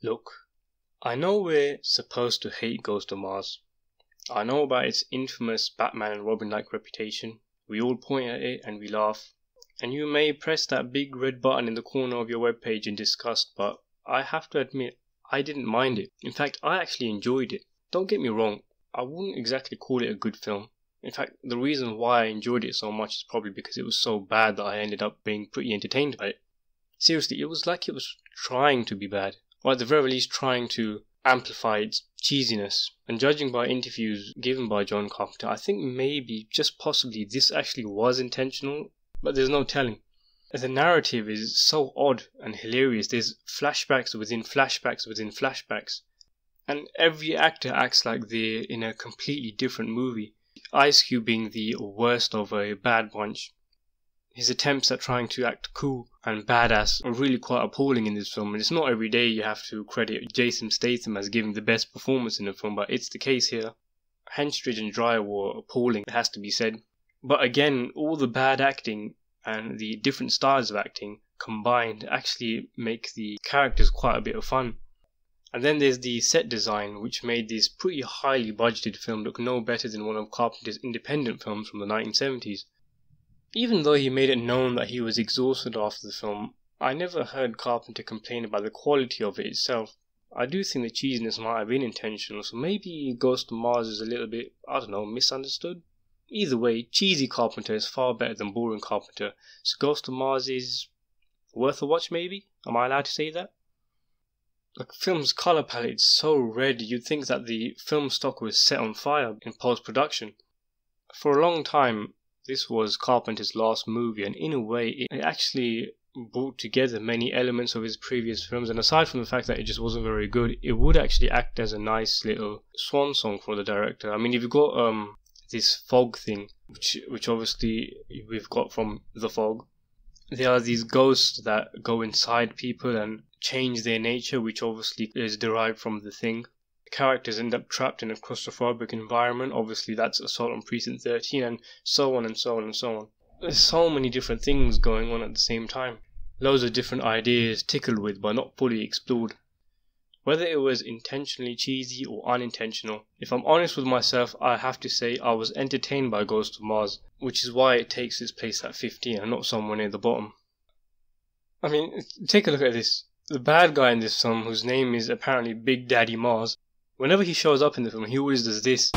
Look, I know we're supposed to hate Ghost of Mars. I know about its infamous Batman and Robin-like reputation. We all point at it and we laugh. And you may press that big red button in the corner of your webpage in disgust, but I have to admit, I didn't mind it. In fact, I actually enjoyed it. Don't get me wrong, I wouldn't exactly call it a good film. In fact, the reason why I enjoyed it so much is probably because it was so bad that I ended up being pretty entertained by it. Seriously, it was like it was trying to be bad, or at the very least trying to amplify its cheesiness. And judging by interviews given by John Carpenter, I think maybe, just possibly, this actually was intentional, but there's no telling. The narrative is so odd and hilarious. There's flashbacks within flashbacks within flashbacks. And every actor acts like they're in a completely different movie. Ice Cube being the worst of a bad bunch. His attempts at trying to act cool and badass are really quite appalling in this film, and it's not every day you have to credit Jason Statham as giving the best performance in the film, but it's the case here. Henstridge and Grier were appalling, it has to be said. But again, all the bad acting and the different styles of acting combined actually make the characters quite a bit of fun. And then there's the set design, which made this pretty highly budgeted film look no better than one of Carpenter's independent films from the 1970s. Even though he made it known that he was exhausted after the film, I never heard Carpenter complain about the quality of it itself. I do think the cheesiness might have been intentional, so maybe Ghost of Mars is a little bit, misunderstood. Either way, cheesy Carpenter is far better than boring Carpenter, so Ghost of Mars is worth a watch maybe? Am I allowed to say that? The film's colour palette is so red you'd think that the film stock was set on fire in post-production. For a long time, this was Carpenter's last movie, and in a way it actually brought together many elements of his previous films, and aside from the fact that it just wasn't very good, it would actually act as a nice little swan song for the director. I mean, if you've got this fog thing, which obviously we've got from The Fog, there are these ghosts that go inside people and change their nature, which obviously is derived from The Thing. Characters end up trapped in a claustrophobic environment. Obviously that's Assault on Precinct 13, and so on and so on and so on. There's so many different things going on at the same time. Loads of different ideas tickled with but not fully explored. Whether it was intentionally cheesy or unintentional, if I'm honest with myself, I have to say I was entertained by Ghost of Mars, which is why it takes its place at 15 and not somewhere near the bottom. I mean, take a look at this. The bad guy in this film, whose name is apparently Big Daddy Mars, whenever he shows up in the film, he always does this.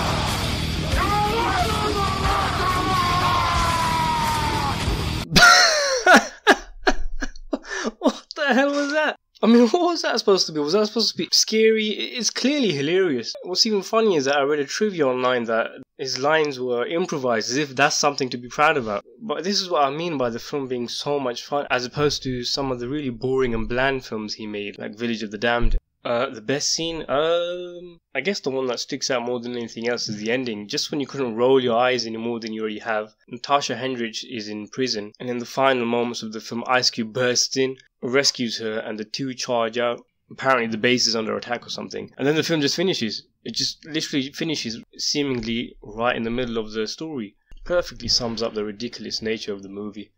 What the hell was that? I mean, what was that supposed to be? Was that supposed to be scary? It's clearly hilarious. What's even funny is that I read a trivia online that his lines were improvised, as if that's something to be proud about. But this is what I mean by the film being so much fun, as opposed to some of the really boring and bland films he made, like Village of the Damned. The best scene? I guess the one that sticks out more than anything else is the ending. Just when you couldn't roll your eyes any more than you already have. Natasha Henstridge is in prison, and in the final moments of the film, Ice Cube bursts in, rescues her, and the two charge out. Apparently the base is under attack or something. And then the film just finishes. It just literally finishes seemingly right in the middle of the story. Perfectly sums up the ridiculous nature of the movie.